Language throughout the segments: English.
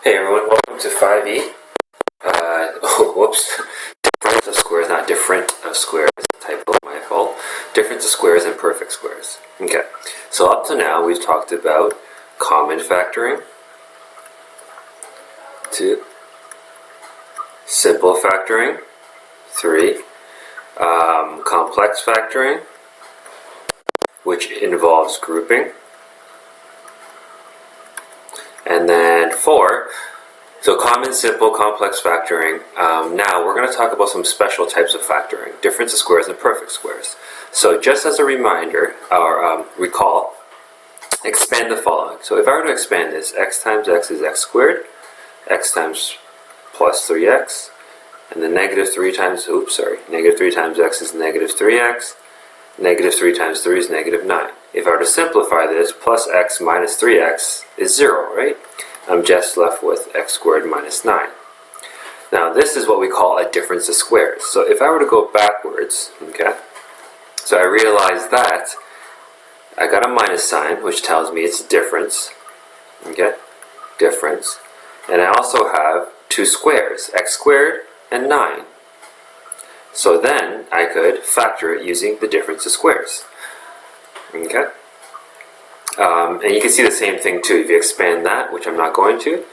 Hey everyone, welcome to 5e. Whoops. Difference of squares, not different of squares. Typo, my fault. Difference of squares and perfect squares. Okay, so up to now we've talked about common factoring, 2, simple factoring, 3, complex factoring, which involves grouping, and then 4, so common, simple, complex factoring. Now we're going to talk about some special types of factoring, difference of squares and perfect squares. So just as a reminder, or recall, expand the following. So if I were to expand this, x times x is x squared, x times plus 3x, and then negative 3 times, negative 3 times x is negative 3x, negative 3 times 3 is negative 9. If I were to simplify this, plus x minus 3x is 0, right? I'm just left with x squared minus 9. Now this is what we call a difference of squares. So if I were to go backwards, okay, so I realize that I got a minus sign, which tells me it's difference, okay, difference. And I also have two squares, x squared and 9. So then I could factor it using the difference of squares, okay. And you can see the same thing too if you expand that, which I'm not going to.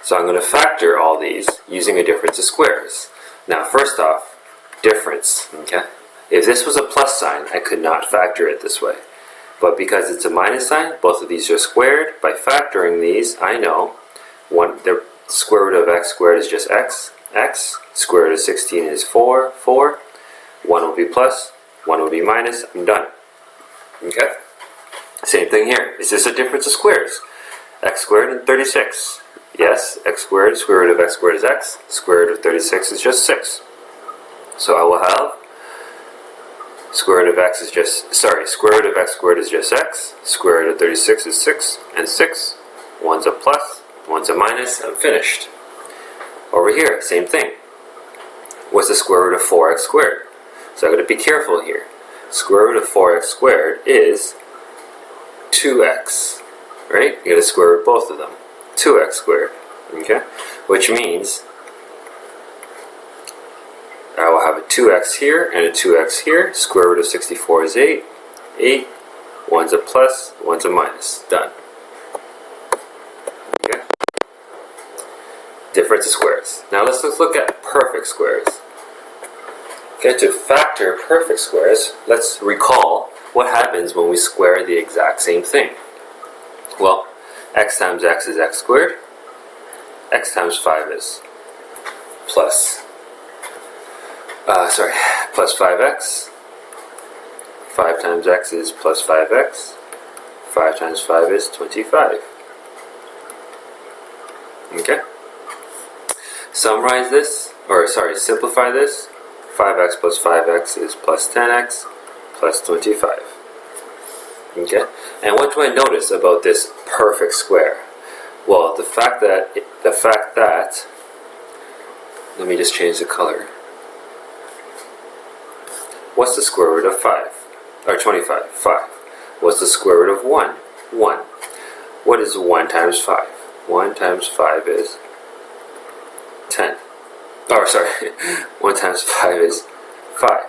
So I'm going to factor all these using a difference of squares. Now first off, difference, okay? If this was a plus sign, I could not factor it this way. But because it's a minus sign, both of these are squared. By factoring these, I know the square root of x squared is just x, square root of 16 is 4, 1 will be plus, 1 will be minus, I'm done, okay? Same thing here. Is this a difference of squares? X squared and 36. Yes, x squared, square root of x squared is x, square root of 36 is just 6. So I will have square root of x squared is just x, square root of 36 is 6, and 6. One's a plus, one's a minus, I'm finished. Over here, same thing. What's the square root of 4x squared? So I've got to be careful here. Square root of 4x squared is 2x, right? You got to square root both of them. 2x squared, okay? Which means I will have a 2x here and a 2x here. Square root of 64 is 8. 8, one's a plus, one's a minus. Done. Okay? Difference of squares. Now let's look at perfect squares. Okay, to factor perfect squares, let's recall what happens when we square the exact same thing. Well, x times x is x squared, x times 5 is plus 5x, 5 times x is plus 5x, 5 times 5 is 25. Okay? Simplify this. 5x plus 5x is plus 10x plus 25. Okay? And what do I notice about this perfect square? Well, the fact that, let me just change the color. What's the square root of 5? Or 25? 5. What's the square root of 1? 1. What is 1 times 5? 1 times 5 is 10. 1 times 5 is 5.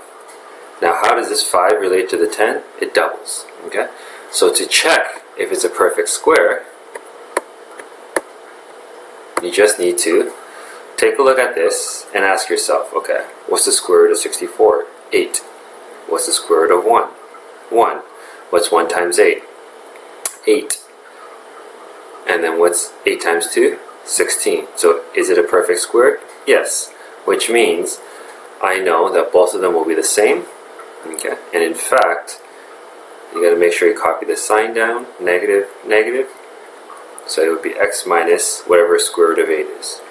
Now how does this 5 relate to the 10? It doubles, okay? So to check if it's a perfect square, you just need to take a look at this and ask yourself, okay, what's the square root of 64? 8. What's the square root of 1? 1. What's 1 times 8? 8. And then what's 8 times 2? 16. So is it a perfect square? Yes. Which means I know that both of them will be the same. Okay. And in fact, you got to make sure you copy the sign down. Negative, negative. So it would be x minus whatever square root of 8 is.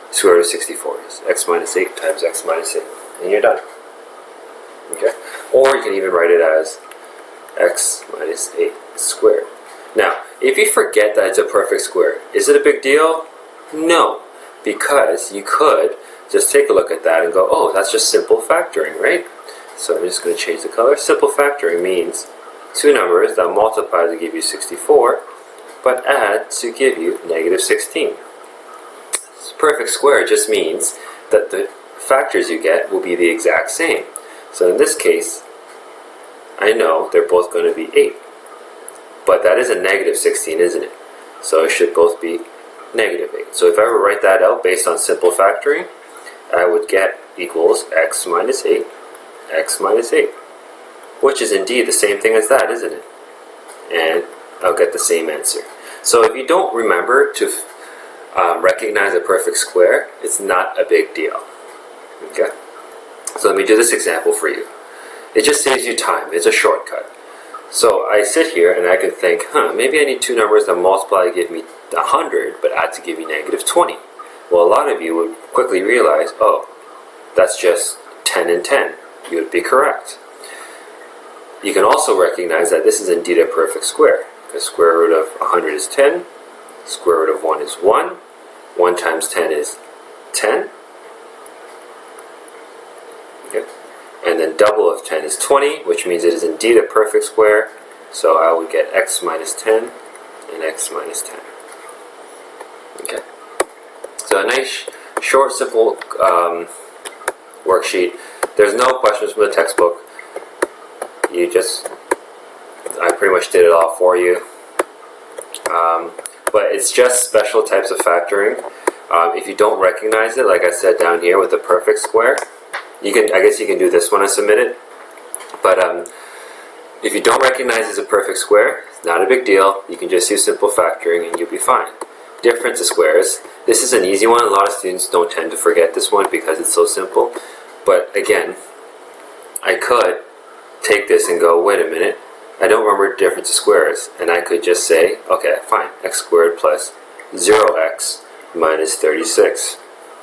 Square root of 64 is. X minus 8 times x minus 8. And you're done. Okay. Or you can even write it as x minus 8 squared. Now, if you forget that it's a perfect square, is it a big deal? No, because you could just take a look at that and go, oh, that's just simple factoring, right? So I'm just going to change the color. Simple factoring means two numbers that multiply to give you 64, but add to give you negative 16. perfect square just means that the factors you get will be the exact same. So in this case, I know they're both going to be 8. But that is a negative 16, isn't it? So it should both be negative 8. So if I were to write that out based on simple factoring, I would get equals x minus 8, x minus 8. Which is indeed the same thing as that, isn't it? And I'll get the same answer. So if you don't remember to recognize a perfect square, it's not a big deal. Okay? So let me do this example for you. It just saves you time. It's a shortcut. So I sit here and I can think, maybe I need two numbers that multiply to give me 100, but add to give me negative 20. Well, a lot of you would quickly realize, oh, that's just 10 and 10. You would be correct. You can also recognize that this is indeed a perfect square, because square root of 100 is 10, square root of 1 is 1, 1 times 10 is 10, okay. And then double of 10 is 20, which means it is indeed a perfect square, so I would get x minus 10 and x minus 10. Okay. So a nice, short, simple worksheet. There's no questions from the textbook. I pretty much did it all for you. But it's just special types of factoring. If you don't recognize it, like I said down here with the perfect square, I guess you can do this one and submit it. But if you don't recognize it's a perfect square, it's not a big deal. You can just use simple factoring and you'll be fine. Difference of squares. This is an easy one. A lot of students don't tend to forget this one because it's so simple. But again, I could take this and go, wait a minute, I don't remember difference of squares. And I could just say, okay, fine, x squared plus 0x minus 36.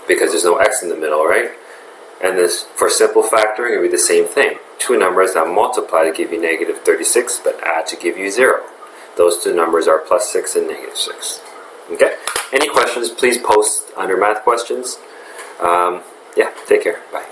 Because there's no x in the middle, right? And this, for simple factoring, it would be the same thing. Two numbers that multiply to give you negative 36, but add to give you 0. Those two numbers are plus 6 and negative 6. Okay? Any questions, please post under math questions. Yeah, take care. Bye.